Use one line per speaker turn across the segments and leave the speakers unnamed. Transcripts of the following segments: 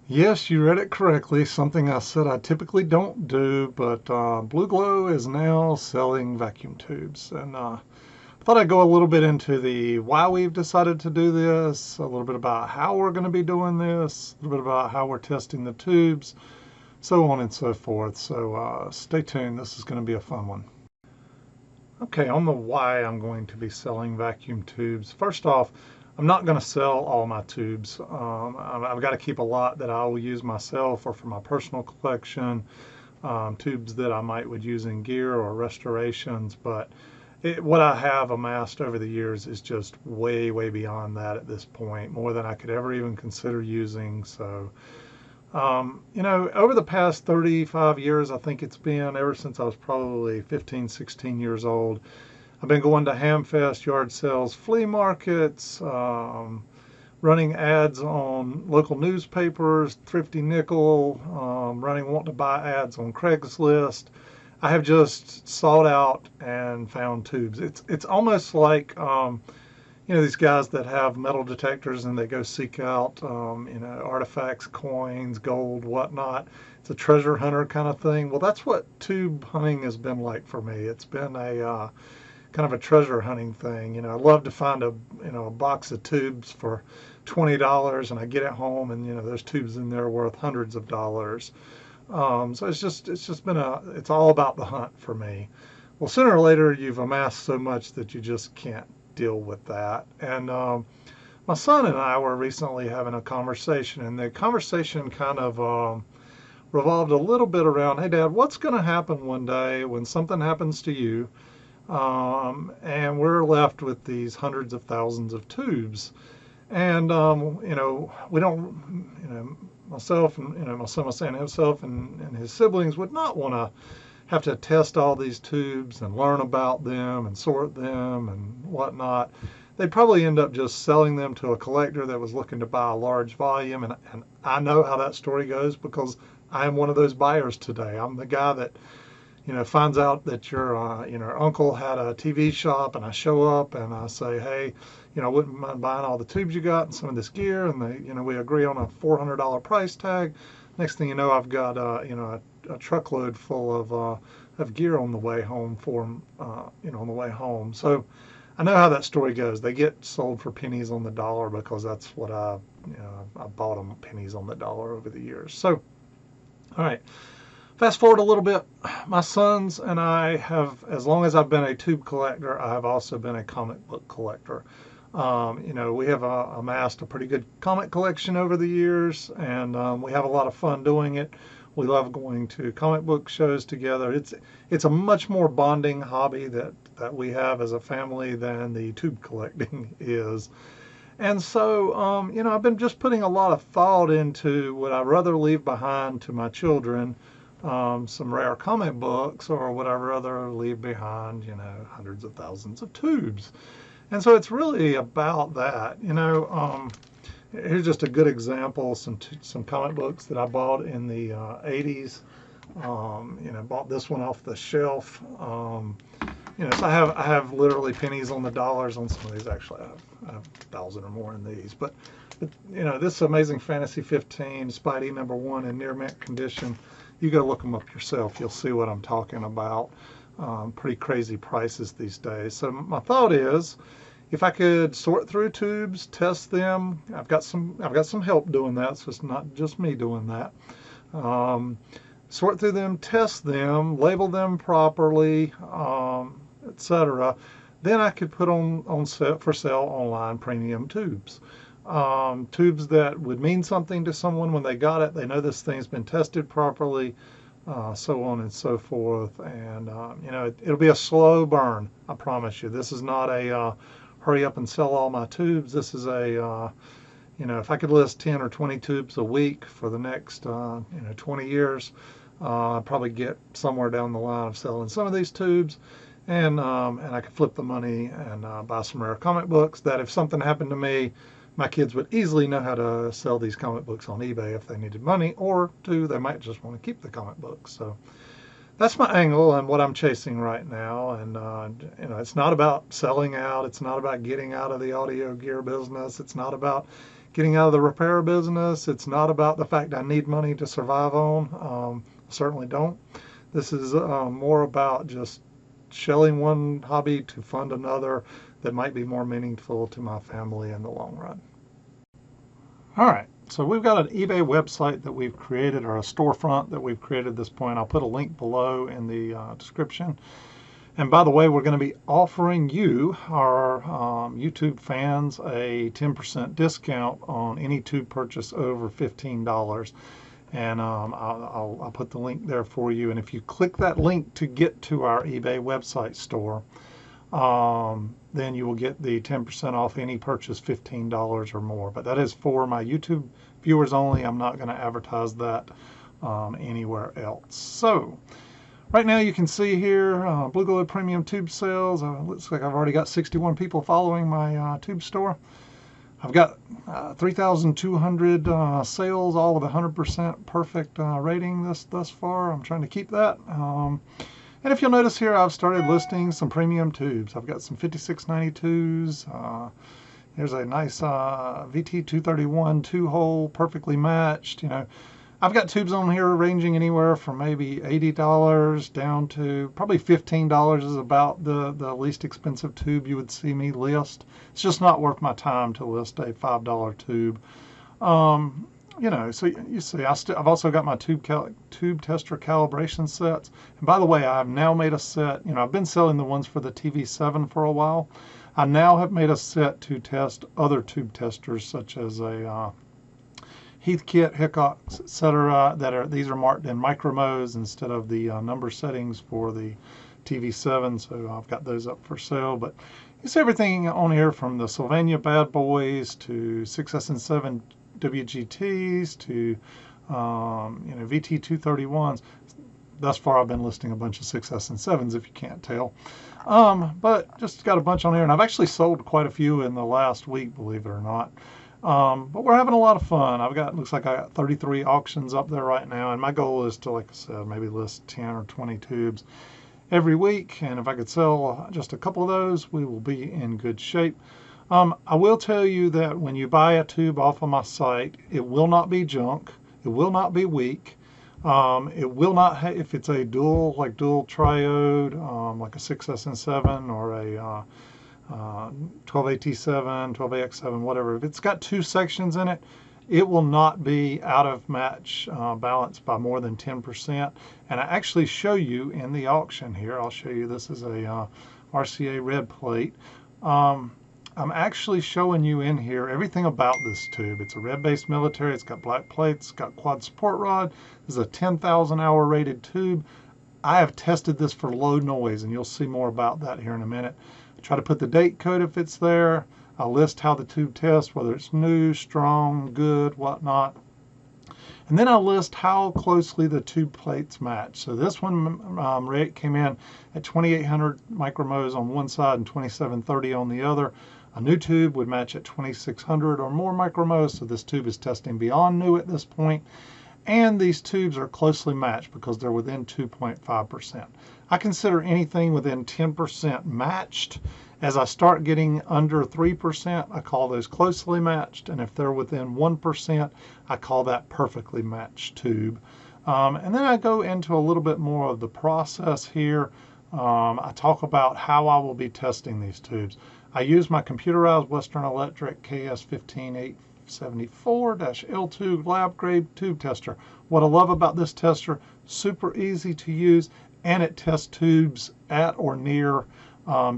Yes, you read it correctly. Something I said I typically don't do, but Blueglow is now selling vacuum tubes. And I thought I'd go a little bit into the why we've decided to do this, a little bit about how we're going to be doing this, a little bit about how we're testing the tubes, so on and so forth. So stay tuned. This is going to be a fun one. Okay, on the why I'm going to be selling vacuum tubes. First off, I'm not going to sell all my tubes. I've got to keep a lot that I will use myself or for my personal collection, tubes that I might would use in gear or restorations. But what I have amassed over the years is just way, way beyond that at this point, more than I could ever even consider using. So over the past 35 years, I think it's been ever since I was probably 15, 16 years old, I've been going to Hamfest, yard sales, flea markets, running ads on local newspapers, Thrifty Nickel, wanting to buy ads on Craigslist. I have just sought out and found tubes. It's almost like these guys that have metal detectors and they go seek out, artifacts, coins, gold, whatnot. It's a treasure hunter kind of thing. Well, that's what tube hunting has been like for me. It's been a kind of a treasure hunting thing. I love to find a box of tubes for $20, and I get it home, and there's tubes in there worth hundreds of dollars. So it's all about the hunt for me. Well, sooner or later, you've amassed so much that you just can't deal with that. And my son and I were recently having a conversation, and the conversation kind of revolved a little bit around, hey, Dad, what's going to happen one day when something happens to you, and we're left with these hundreds of thousands of tubes? And we don't, myself and my son was saying himself and his siblings would not want to have to test all these tubes and learn about them and sort them and whatnot. They'd probably end up just selling them to a collector that was looking to buy a large volume. And I know how that story goes because I am one of those buyers today. I'm the guy that, finds out that your uncle had a TV shop, and I show up and I say, hey, I wouldn't mind buying all the tubes you got and some of this gear. And we agree on a $400 price tag. Next thing you know, I've got, a truckload full of gear on the way home for them, on the way home. So I know how that story goes. They get sold for pennies on the dollar because that's what I bought them pennies on the dollar over the years. So, all right. Fast forward a little bit. My sons and I have, as long as I've been a tube collector, I have also been a comic book collector. We have amassed a pretty good comic collection over the years, and we have a lot of fun doing it. We love going to comic book shows together. It's a much more bonding hobby that we have as a family than the tube collecting is. And so, I've been just putting a lot of thought into would I rather leave behind to my children some rare comic books, or would I rather leave behind, hundreds of thousands of tubes? And so it's really about that. Here's just a good example, some comic books that I bought in the 80s. Bought this one off the shelf. So I have literally pennies on the dollars on some of these. Actually, I have 1,000 or more in these. But this Amazing Fantasy 15, Spidey #1 in near mint condition. You go look them up yourself. You'll see what I'm talking about. Pretty crazy prices these days. So my thought is, if I could sort through tubes, test them, I've got some help doing that, so it's not just me doing that. Sort through them, test them, label them properly, etc. Then I could put on set for sale online premium tubes. Tubes that would mean something to someone when they got it. They know this thing's been tested properly, so on and so forth. And it'll be a slow burn. I promise you. This is not a hurry up and sell all my tubes. This is if I could list 10 or 20 tubes a week for the next 20 years, I'd probably get somewhere down the line of selling some of these tubes. And I could flip the money and buy some rare comic books that if something happened to me, my kids would easily know how to sell these comic books on eBay if they needed money, or two, they might just want to keep the comic books. So that's my angle and what I'm chasing right now. And it's not about selling out. It's not about getting out of the audio gear business. It's not about getting out of the repair business. It's not about the fact I need money to survive on. Certainly don't. This is more about just shelling one hobby to fund another that might be more meaningful to my family in the long run. All right, so we've got an eBay website that we've created, or a storefront that we've created at this point. I'll put a link below in the description. And by the way, we're going to be offering you, our YouTube fans, a 10% discount on any tube purchase over $15. And I'll put the link there for you. And if you click that link to get to our eBay website store, then you will get the 10% off any purchase $15 or more. But that is for my YouTube viewers only. I'm not going to advertise that anywhere else. So right now you can see here Blueglow premium tube sales. Looks like I've already got 61 people following my tube store. I've got 3,200 sales, all with 100% perfect rating thus far. I'm trying to keep that. And if you'll notice here, I've started listing some premium tubes. I've got some 5692s. There's a nice VT231 two-hole, perfectly matched. You know, I've got tubes on here ranging anywhere from maybe $80 down to probably $15 is about the least expensive tube you would see me list. It's just not worth my time to list a $5 tube. You know, so you see, I've also got my tube tester calibration sets. And by the way, I've now made a set. You know, I've been selling the ones for the TV7 for a while. I now have made a set to test other tube testers, such as a Heathkit, Hickox, etc. These are marked in micromodes instead of the number settings for the TV7. So I've got those up for sale. But you see everything on here from the Sylvania Bad Boys to 6S and 7 WGTs to you know, VT231s. Thus far I've been listing a bunch of 6S and 7s if you can't tell. But just got a bunch on here, and I've actually sold quite a few in the last week, believe it or not. But we're having a lot of fun. Looks like I got 33 auctions up there right now, and my goal is to, like I said, maybe list 10 or 20 tubes every week. And if I could sell just a couple of those, we will be in good shape. I will tell you that when you buy a tube off of my site, it will not be junk. It will not be weak. It will not, if it's a dual triode, like a 6S and 7 or a 12AT7, 12AX7, whatever. If it's got two sections in it, it will not be out of match balance by more than 10%. And I actually show you in the auction here. I'll show you. This is a RCA red plate. I'm actually showing you in here everything about this tube. It's a red-based military. It's got black plates. It's got quad support rod. This is a 10,000 hour rated tube. I have tested this for low noise, and you'll see more about that here in a minute. I try to put the date code if it's there. I'll list how the tube tests, whether it's new, strong, good, whatnot. And then I'll list how closely the tube plates match. So this one rate came in at 2,800 micromoles on one side and 2,730 on the other. A new tube would match at 2,600 or more micromoles, so this tube is testing beyond new at this point. And these tubes are closely matched because they're within 2.5%. I consider anything within 10% matched. As I start getting under 3%, I call those closely matched. And if they're within 1%, I call that perfectly matched tube. And then I go into a little bit more of the process here. I talk about how I will be testing these tubes. I use my computerized Western Electric KS15874-L2 lab grade tube tester. What I love about this tester, super easy to use, and it tests tubes at or near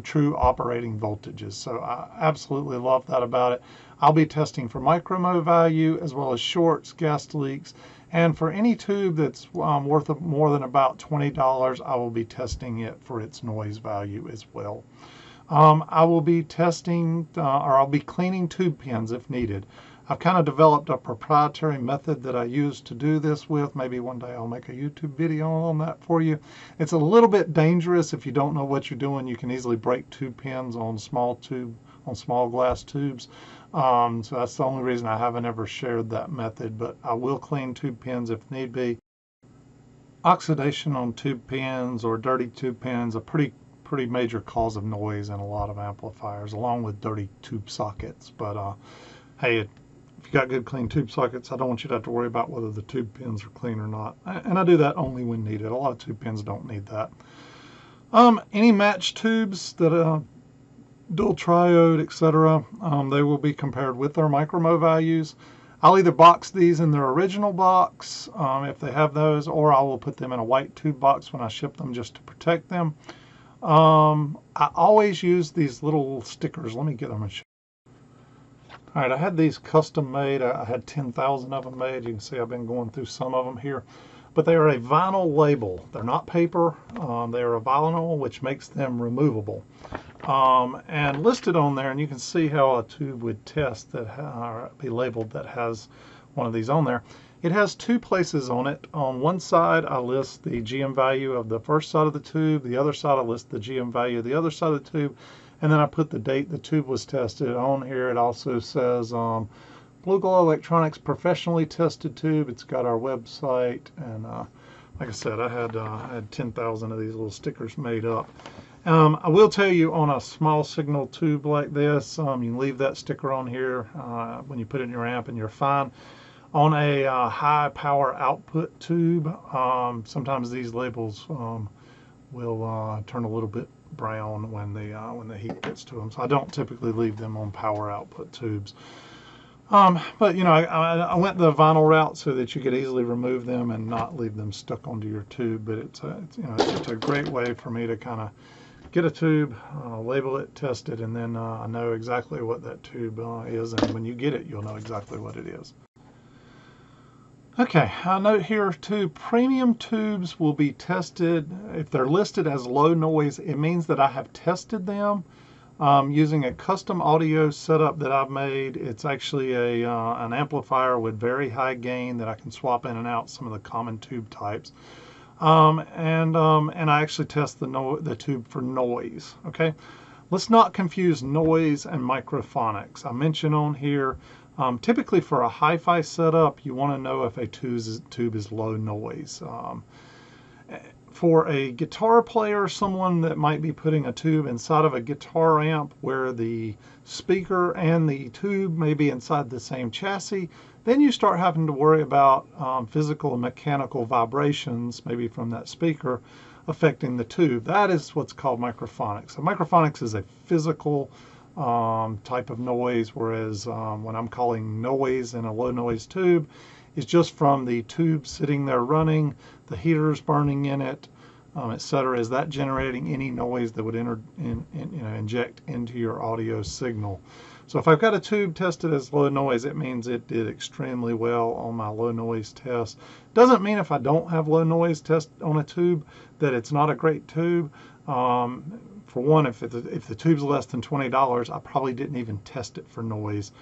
true operating voltages. So I absolutely love that about it. I'll be testing for micromole value as well as shorts, gas leaks, and for any tube that's worth more than about $20, I will be testing it for its noise value as well. I will be testing, or I'll be cleaning tube pins if needed. I've kind of developed a proprietary method that I use to do this with. Maybe one day I'll make a YouTube video on that for you. It's a little bit dangerous if you don't know what you're doing. You can easily break tube pins on small glass tubes. So that's the only reason I haven't ever shared that method, but I will clean tube pins if need be. Oxidation on tube pins or dirty tube pins, a pretty major cause of noise in a lot of amplifiers, along with dirty tube sockets. But hey, if you got good clean tube sockets, I don't want you to have to worry about whether the tube pins are clean or not. And I do that only when needed. A lot of tube pins don't need that. Any matched tubes that dual triode, etc., they will be compared with their micromo values. I'll either box these in their original box if they have those, or I will put them in a white tube box when I ship them just to protect them. I always use these little stickers. Let me get them and show. All right, I had these custom made. I had 10,000 of them made. You can see I've been going through some of them here. But they are a vinyl label. They're not paper. They are a vinyl, which makes them removable. And listed on there, and you can see how a tube would test that be labeled that has one of these on there. It has two places on it. On one side, I list the GM value of the first side of the tube. The other side, I list the GM value of the other side of the tube. And then I put the date the tube was tested on here. It also says Blueglow Electronics professionally tested tube. It's got our website, and like I said, I had 10,000 of these little stickers made up. I will tell you, on a small signal tube like this, you can leave that sticker on here when you put it in your amp, and you're fine. On a high power output tube, sometimes these labels will turn a little bit brown when the heat gets to them. So I don't typically leave them on power output tubes. But you know, I went the vinyl route so that you could easily remove them and not leave them stuck onto your tube. But it's a great way for me to kind of get a tube, label it, test it, and then I know exactly what that tube is. And when you get it, you'll know exactly what it is. Okay, I note here too, premium tubes will be tested. If they're listed as low noise, it means that I have tested them using a custom audio setup that I've made. It's actually an amplifier with very high gain that I can swap in and out some of the common tube types. And I actually test the tube for noise. Okay, let's not confuse noise and microphonics. I mentioned on here, typically for a hi-fi setup, you want to know if a tube is low noise. For a guitar player, someone that might be putting a tube inside of a guitar amp where the speaker and the tube may be inside the same chassis, then you start having to worry about physical and mechanical vibrations, maybe from that speaker, affecting the tube. That is what's called microphonics. So microphonics is a physical type of noise, whereas when I'm calling noise in a low noise tube, is just from the tube sitting there running, the heaters burning in it, etc. Is that generating any noise that would inject into your audio signal? So if I've got a tube tested as low noise, it means it did extremely well on my low noise test. Doesn't mean if I don't have low noise test on a tube that it's not a great tube. For one, if the tube's less than $20, I probably didn't even test it for noise.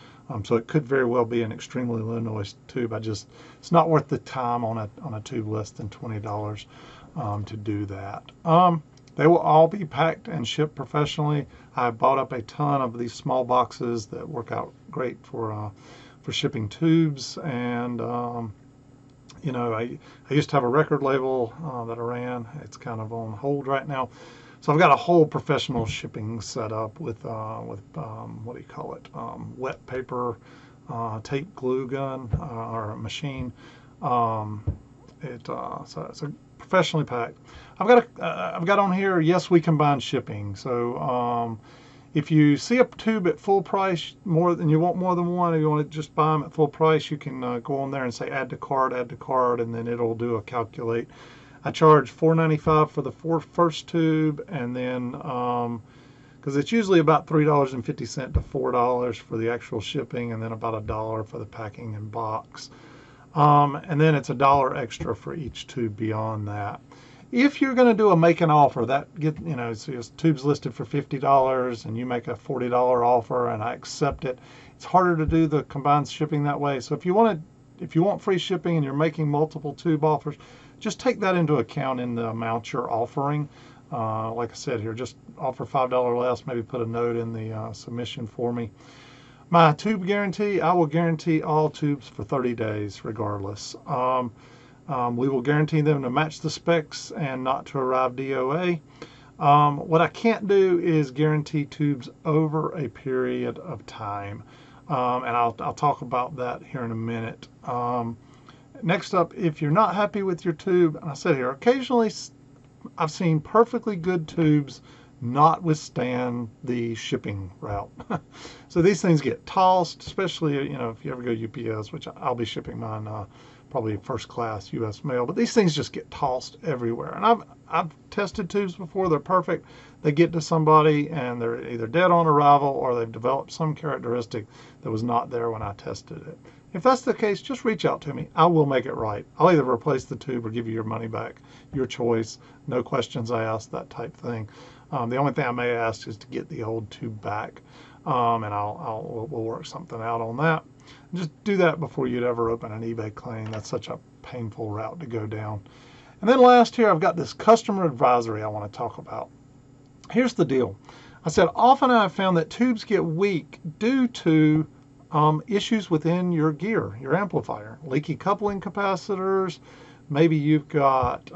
So it could very well be an extremely low noise tube. It's not worth the time on a tube less than $20 to do that. They will all be packed and shipped professionally. I bought up a ton of these small boxes that work out great for shipping tubes. And you know, I used to have a record label that I ran. It's kind of on hold right now. So I've got a whole professional shipping setup with what do you call it? Wet paper, tape glue gun or a machine. So it's a professionally packed. I've got on here, yes, we combine shipping. So if you see a tube at full price, you want more than one, or you want to just buy them at full price, you can go on there and say add to cart, and then it'll do a calculate. I charge $4.95 for the first tube, and then because it's usually about $3.50 to $4 for the actual shipping, and then about $1 for the packing and box. And then it's $1 extra for each tube beyond that. If you're going to do a make an offer, so tube's listed for $50 and you make a $40 offer and I accept it, it's harder to do the combined shipping that way. So if you want free shipping and you're making multiple tube offers, just take that into account in the amount you're offering. Like I said here, just offer $5 less, maybe put a note in the submission for me. My tube guarantee, I will guarantee all tubes for 30 days regardless. We will guarantee them to match the specs and not to arrive DOA. What I can't do is guarantee tubes over a period of time. and I'll talk about that here in a minute. Next up, if you're not happy with your tube, and I said here, occasionally I've seen perfectly good tubes not withstand the shipping route. So these things get tossed, especially, if you ever go UPS, which I'll be shipping mine probably first class US mail, but these things just get tossed everywhere. And I've tested tubes before, they're perfect. They get to somebody and they're either dead on arrival or they've developed some characteristic that was not there when I tested it. If that's the case, just reach out to me. I will make it right. I'll either replace the tube or give you your money back. Your choice. No questions asked, that type thing. The only thing I may ask is to get the old tube back, and we'll work something out on that. Just do that before you'd ever open an eBay claim. That's such a painful route to go down. And then last here, I've got this customer advisory I want to talk about. Here's the deal. I said often I've found that tubes get weak due to issues within your gear, your amplifier, leaky coupling capacitors. Maybe you've got too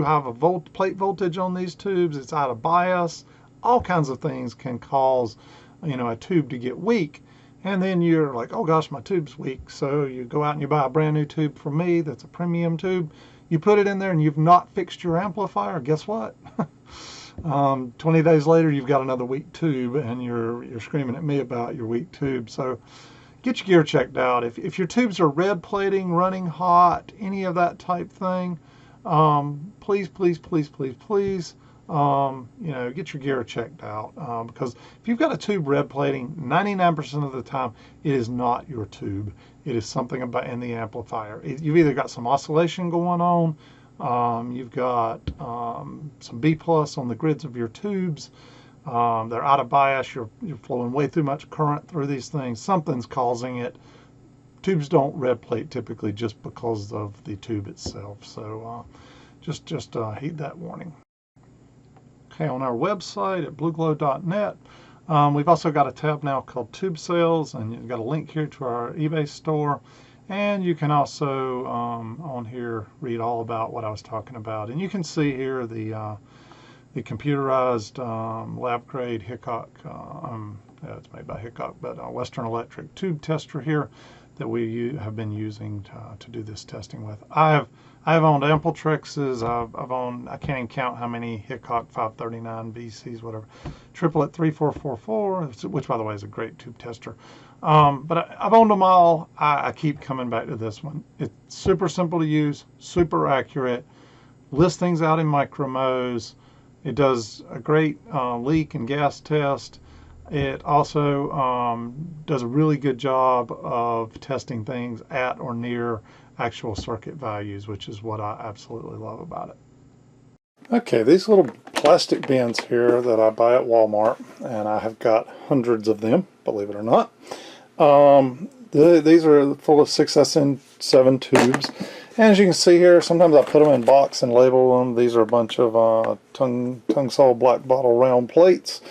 high of a plate voltage on these tubes. It's out of bias. All kinds of things can cause a tube to get weak. And then you're like, oh gosh, my tube's weak. So you go out and you buy a brand new tube from me that's a premium tube. You put it in there and you've not fixed your amplifier. Guess what? 20 days later, you've got another weak tube and you're screaming at me about your weak tube. So get your gear checked out. If your tubes are red plating, running hot, any of that type thing, please, get your gear checked out, because if you've got a tube red plating, 99% of the time it is not your tube. It is something about in the amplifier. You've either got some oscillation going on, you've got some B plus on the grids of your tubes. They're out of bias. You're flowing way too much current through these things. Something's causing it. Tubes don't red plate typically just because of the tube itself. So just heed that warning. Okay, on our website at blueglow.net, we've also got a tab now called Tube Sales, and you've got a link here to our eBay store. And you can also on here read all about what I was talking about. And you can see here the computerized lab grade Hickok, it's made by Hickok, but Western Electric tube tester here that we have been using to do this testing with. I've owned Amplitrexes. I've owned, I can't even count how many Hickok 539 BCs, whatever, Triplet 3444, which by the way is a great tube tester. But I've owned them all. I keep coming back to this one. It's super simple to use, super accurate, lists things out in micromos. It does a great leak and gas test. It also does a really good job of testing things at or near actual circuit values, which is what I absolutely love about it. Okay, these little plastic bins here that I buy at Walmart, and I have got hundreds of them, believe it or not. These are full of 6SN7 tubes. And as you can see here, sometimes I put them in box and label them. These are a bunch of tung-sol black bottle round plates,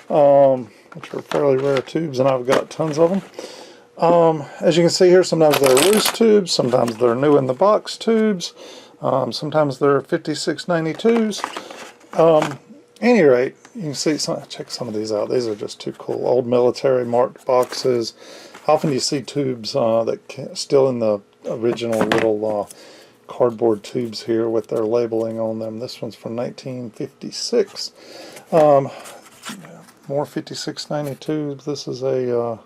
which are fairly rare tubes, and I've got tons of them. As you can see here, sometimes they're loose tubes, sometimes they're new in the box tubes, sometimes they're 5692s. Any rate, you can see, check some of these out. These are just too cool. Old military marked boxes. How often do you see tubes that still in the original little cardboard tubes here with their labeling on them? This one's from 1956. More 5692s. This is a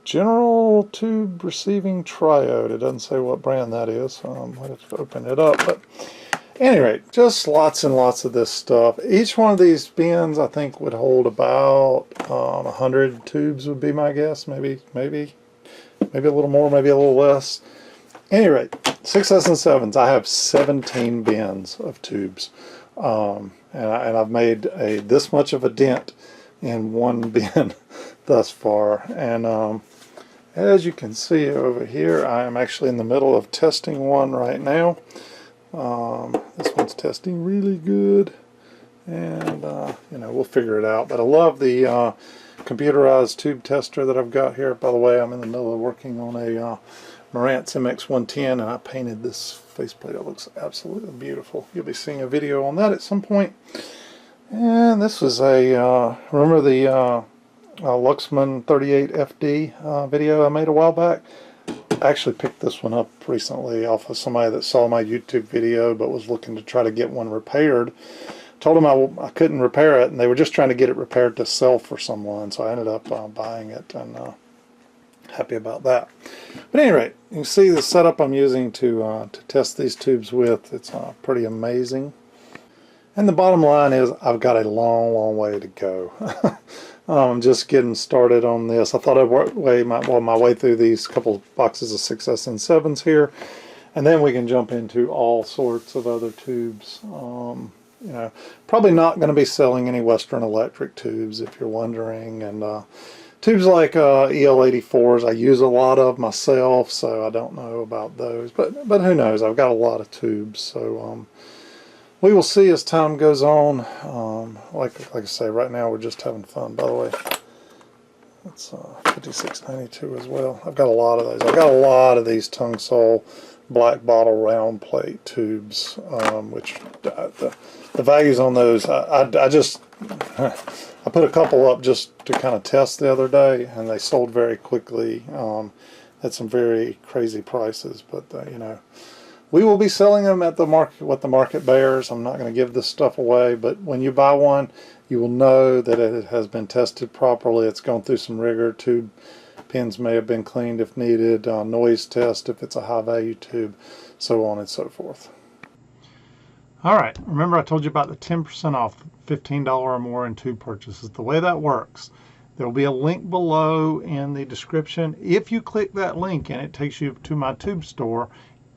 General Tube Receiving Triode. It doesn't say what brand that is. I'll have to open it up. But at any rate, just lots and lots of this stuff. Each one of these bins, I think, would hold about 100 tubes would be my guess. Maybe a little more, maybe a little less. At any rate, 6S and 7s. I have 17 bins of tubes. And I've made this much of a dent in one bin thus far. And as you can see over here, I am actually in the middle of testing one right now. This one's testing really good, and we'll figure it out. But I love the computerized tube tester that I've got here. By the way, I'm in the middle of working on a Marantz MX110, and I painted this faceplate. It looks absolutely beautiful. You'll be seeing a video on that at some point. And this was a remember the Luxman 38 FD video I made a while back. I actually picked this one up recently off of somebody that saw my YouTube video but was looking to try to get one repaired. Told them I couldn't repair it, and they were just trying to get it repaired to sell for someone, so I ended up buying it, and happy about that. But at any rate, you can see the setup I'm using to test these tubes with. It's pretty amazing. And the bottom line is I've got a long way to go. I'm just getting started on this. I thought I'd work my way through these couple boxes of 6S and 7s here, and then we can jump into all sorts of other tubes. You know, probably not going to be selling any Western Electric tubes, if you're wondering, and tubes like EL84s I use a lot of myself, so I don't know about those, but who knows. I've got a lot of tubes, so we will see as time goes on. Like I say, right now we're just having fun. By the way, it's 5692 as well. I've got a lot of those. I've got a lot of these tongue saw black bottle round plate tubes, which the values on those, I just I put a couple up just to kind of test the other day, and they sold very quickly at some very crazy prices. But you know, we will be selling them at the market, what the market bears. I'm not going to give this stuff away, but when you buy one, you will know that it has been tested properly. It's gone through some rigor. Tube pins may have been cleaned if needed, noise test if it's a high value tube, so on and so forth. Alright, remember I told you about the 10% off $15 or more in tube purchases. The way that works, there will be a link below in the description. If you click that link and it takes you to my tube store,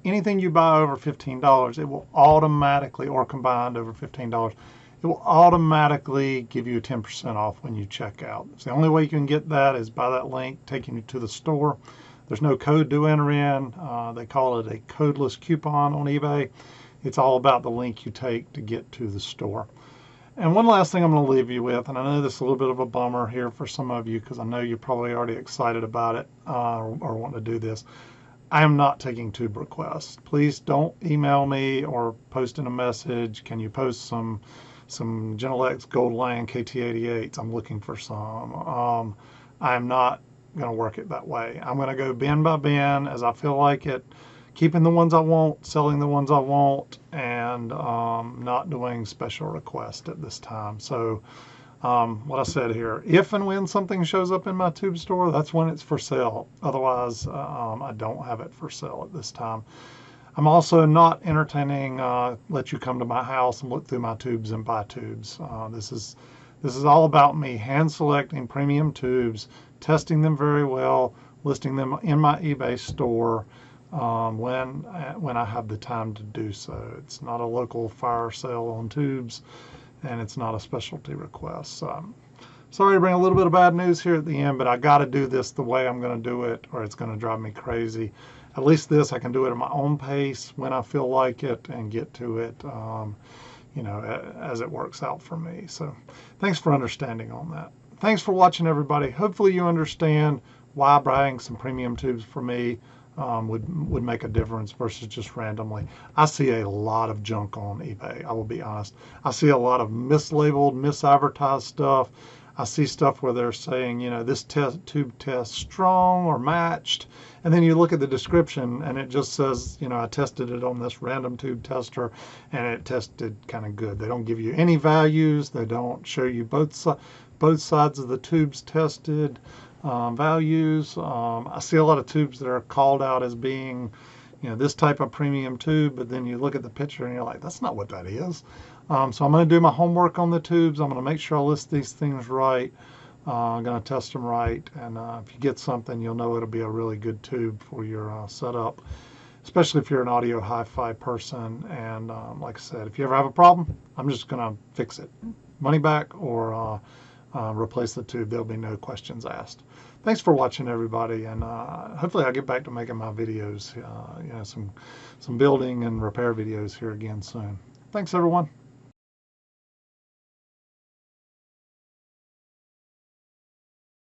anything you buy over $15, it will automatically, or combined over $15, it will automatically give you a 10% off when you check out. So the only way you can get that is by that link taking you to the store. There's no code to enter in. They call it a codeless coupon on eBay. It's all about the link you take to get to the store. And one last thing I'm going to leave you with, and I know this is a little bit of a bummer here for some of you because I know you're probably already excited about it or wanting to do this. I am not taking tube requests. Please don't email me or post in a message. Can you post some Genelex Goldland KT88s? I'm looking for some. I am not going to work it that way. I'm going to go bin by bin as I feel like it, keeping the ones I want, selling the ones I want, and not doing special requests at this time. So what I said here, if and when something shows up in my tube store, that's when it's for sale. Otherwise, I don't have it for sale at this time. I'm also not entertaining let you come to my house and look through my tubes and buy tubes. This is all about me hand selecting premium tubes, testing them very well, listing them in my eBay store when I have the time to do so. It's not a local fire sale on tubes, and it's not a specialty request. Sorry to bring a little bit of bad news here at the end, but I got to do this the way I'm going to do it, or it's going to drive me crazy. At least this, I can do it at my own pace when I feel like it and get to it, you know, as it works out for me. So thanks for understanding on that. Thanks for watching, everybody. Hopefully you understand why buying some premium tubes for me would make a difference versus just randomly. I see a lot of junk on eBay, I will be honest. I see a lot of mislabeled, misadvertised stuff. I see stuff where they're saying, you know, this tube test strong or matched, and then you look at the description and it just says, you know, I tested it on this random tube tester and it tested kind of good. They don't give you any values. They don't show you both sides of the tubes tested values. I see a lot of tubes that are called out as being, you know, this type of premium tube, but then you look at the picture and you're like, that's not what that is. So I'm going to do my homework on the tubes. I'm going to make sure I list these things right. I'm going to test them right, and if you get something, you'll know it'll be a really good tube for your setup, especially if you're an audio hi-fi person. And like I said, if you ever have a problem, I'm just going to fix it. Money back or replace the tube. There'll be no questions asked. Thanks for watching, everybody, and hopefully I'll get back to making my videos, you know, some building and repair videos here again soon. Thanks, everyone.